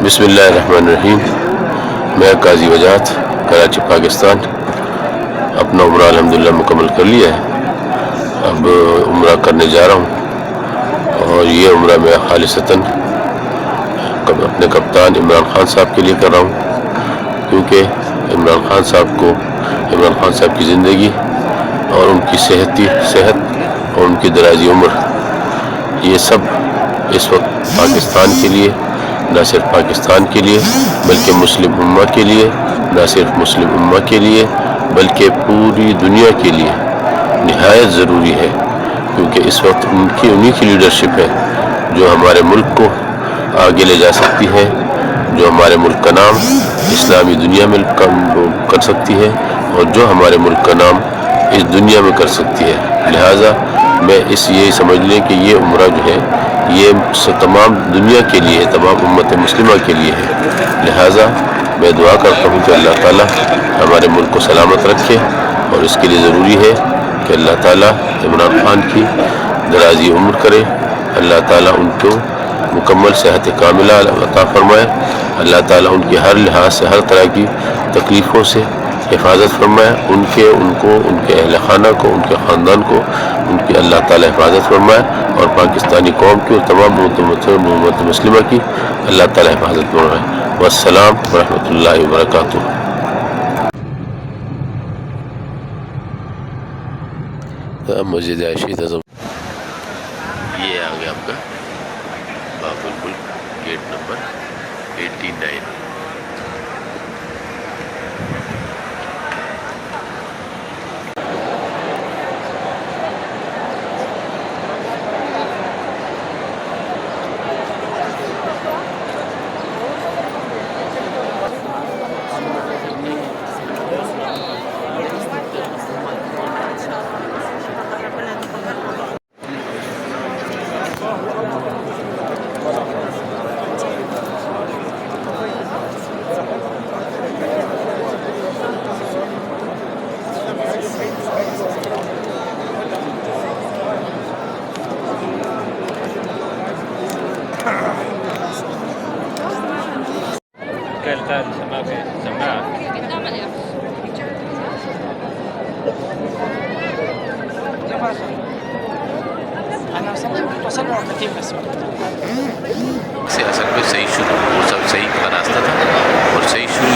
بسم اللہ الرحمن الرحیم. میں قاضی وجاہت کراچی پاکستان اپنا عمرہ الحمدللہ مکمل کر لیا ہے. اب عمرہ کرنے جا رہا ہوں اور یہ عمرہ میں خالصتاً اپنے کپتان عمران خان صاحب کے لیے کر رہا ہوں، کیونکہ عمران خان صاحب کی زندگی اور ان کی صحت اور ان کی درازی عمر، یہ سب اس وقت پاکستان کے لیے، نہ صرف پاکستان کے لیے بلکہ مسلم امہ کے لیے، نہ صرف مسلم امہ کے لیے بلکہ پوری دنیا کے لیے نہایت ضروری ہے، کیونکہ اس وقت انہی کی لیڈرشپ ہے جو ہمارے ملک کو آگے لے جا سکتی ہے، جو ہمارے ملک کا نام اسلامی دنیا میں کر سکتی ہے اور جو ہمارے ملک کا نام اس دنیا میں کر سکتی ہے. لہٰذا میں یہ سمجھ لیں کہ یہ عمرہ جو ہے یہ تمام دنیا کے لیے، تمام امت مسلمہ کے لیے ہے. لہٰذا میں دعا کرتا ہوں کہ اللہ تعالیٰ ہمارے ملک کو سلامت رکھے، اور اس کے لیے ضروری ہے کہ اللہ تعالیٰ عمران خان کی درازی عمر کرے، اللہ تعالیٰ ان کو مکمل صحت کاملہ عطا فرمائے، اللہ تعالیٰ ان کی ہر لحاظ سے، ہر طرح کی تکلیفوں سے حفاظت فرمائے، ان کے اہل خانہ کو، ان کے خاندان کو ان کی اللہ تعالیٰ حفاظت فرمائے، اور پاکستانی قوم کی اور تمام امت مسلمہ کی اللہ تعالیٰ حفاظت فرمائے. والسلام ورحمۃ اللہ وبرکاتہ. مسجد عائشہ اعظم، یہ آ گیا آپ کا باب الملک، گیٹ نمبر 89. سے اصل میں صحیح شروع، وہ سب صحیح کا راستہ تھا اور صحیح شروع